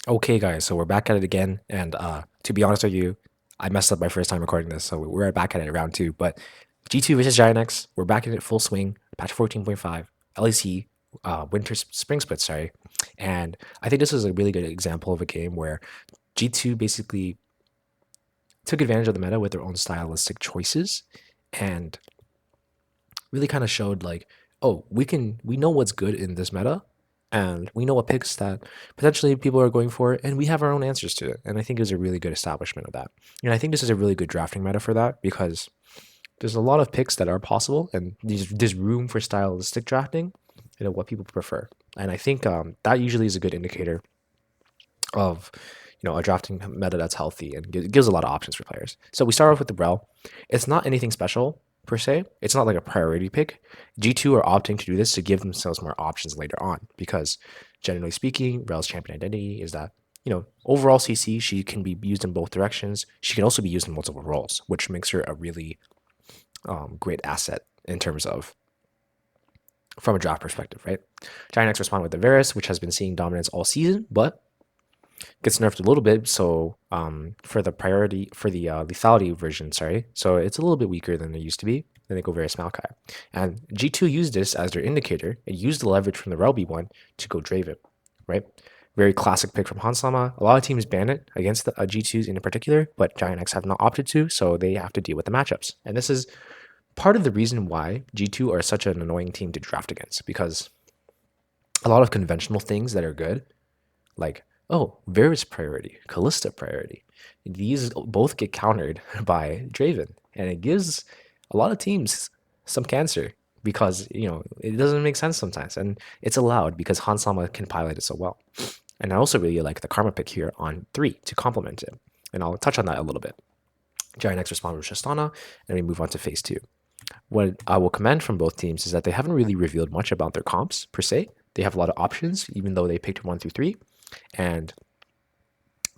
Okay, guys, so we're back at it again, and to be honest with you, I messed up my first time recording this, so we're back at it round two. But G2 versus Giant X, we're back at it full swing. Patch 14.5, LEC, Spring Split, sorry. And I think this is a really good example of a game where G2 basically took advantage of the meta with their own stylistic choices, and really kind of showed like, oh, we know what's good in this meta, and we know what picks that potentially people are going for, and we have our own answers to it. And I think it was a really good establishment of that. And I think this is a really good drafting meta for that because there's a lot of picks that are possible, and there's room for stylistic drafting, what people prefer. And I think that usually is a good indicator of a drafting meta that's healthy and gives a lot of options for players. So we start off with the Brel. It's not anything special per se. It's not like a priority pick. G2 are opting to do this to give themselves more options later on because generally speaking, Rel's champion identity is that overall CC, she can be used in both directions. She can also be used in multiple roles, which makes her a really great asset in terms of from a draft perspective, right? Giant X responded with the Varus, which has been seeing dominance all season, but gets nerfed a little bit. So for the priority for the lethality version, sorry, so it's a little bit weaker than it used to be. Then they go Varus Maokai, and G2 used this as their indicator. It used the leverage from the Relby one to go Draven, right? Very classic pick from Hansama. A lot of teams ban it against the G2s in particular, but Giant X have not opted to, so they have to deal with the matchups. And this is part of the reason why G2 are such an annoying team to draft against, because a lot of conventional things that are good, like, oh, Varus priority, Callista priority, these both get countered by Draven. And it gives a lot of teams some cancer because, it doesn't make sense sometimes. And it's allowed because Hansama can pilot it so well. And I also really like the Karma pick here on 3 to complement it. And I'll touch on that a little bit. Giant X responded with Shastana, and we move on to phase 2. What I will commend from both teams is that they haven't really revealed much about their comps per se. They have a lot of options, even though they picked 1 through 3. And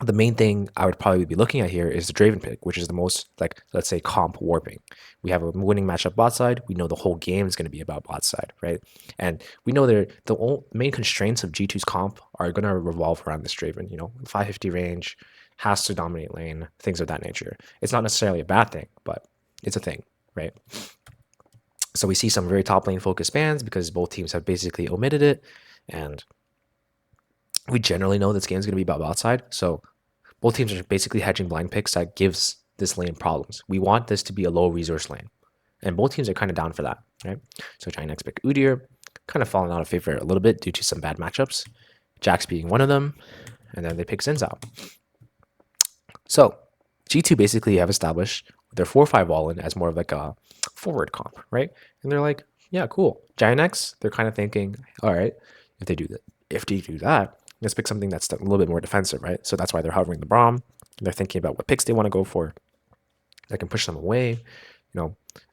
the main thing I would probably be looking at here is the Draven pick, which is the most, like, let's say, comp warping. We have a winning matchup bot side. We know the whole game is going to be about bot side, right? And we know the main constraints of G2's comp are going to revolve around this Draven, 550 range, has to dominate lane, things of that nature. It's not necessarily a bad thing, but it's a thing, right? So we see some very top lane focused bans because both teams have basically omitted it. And we generally know this game is going to be about bot side. So both teams are basically hedging blind picks that gives this lane problems. We want this to be a low resource lane. And both teams are kind of down for that, right? So Giant X pick Udyr, kind of fallen out of favor a little bit due to some bad matchups. Jax being one of them. And then they pick Zinzao. So G2 basically have established their 4-5 all-in as more of like a forward comp, right? And they're like, yeah, cool. Giant X, they're kind of thinking, all right, if they do that, let's pick something that's a little bit more defensive, right? So that's why they're hovering the Braum. They're thinking about what picks they want to go for that can push them away.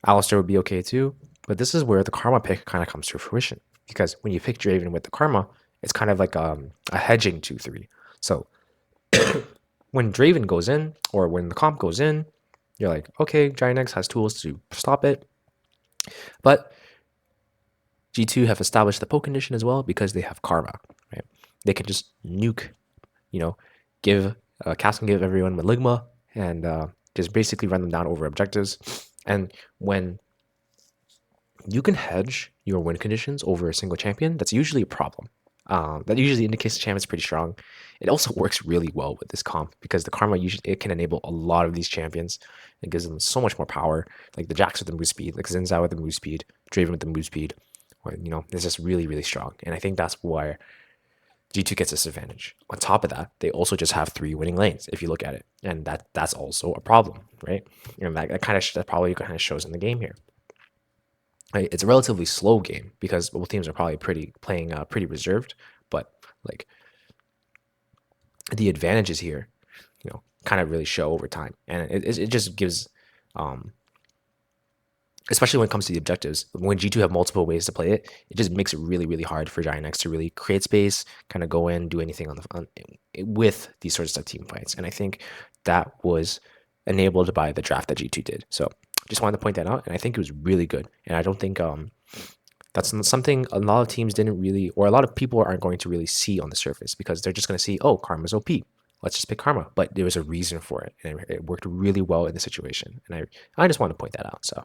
Alistair would be okay too. But this is where the Karma pick kind of comes to fruition. Because when you pick Draven with the Karma, it's kind of like a hedging 2-3. So when Draven goes in, or when the comp goes in, you're like, okay, Giant X has tools to stop it. But G2 have established the poke condition as well because they have Karma, right? They can just nuke, give cast and give everyone Maligma and just basically run them down over objectives. And when you can hedge your win conditions over a single champion, that's usually a problem. That usually indicates the champion's pretty strong. It also works really well with this comp because the Karma it can enable a lot of these champions. It gives them so much more power. Like the Jax with the move speed, like Zinzao with the move speed, Draven with the move speed. It's just really, really strong. And I think that's why G2 gets this advantage. On top of that, they also just have 3 winning lanes, if you look at it. And that's also a problem, right? And that probably kind of shows in the game here. Right? It's a relatively slow game because both teams are probably playing pretty reserved, but like the advantages here, kind of really show over time, and it just gives, especially when it comes to the objectives. When G2 have multiple ways to play it, it just makes it really, really hard for Giant X to really create space, kind of go in, do anything with these sorts of team fights. And I think that was enabled by the draft that G2 did. So just wanted to point that out, and I think it was really good. And I don't think That's something a lot of teams didn't really, or a lot of people aren't going to really see on the surface because they're just going to see, oh, Karma's OP. Let's just pick Karma. But there was a reason for it, and it worked really well in the situation. And I just want to point that out. So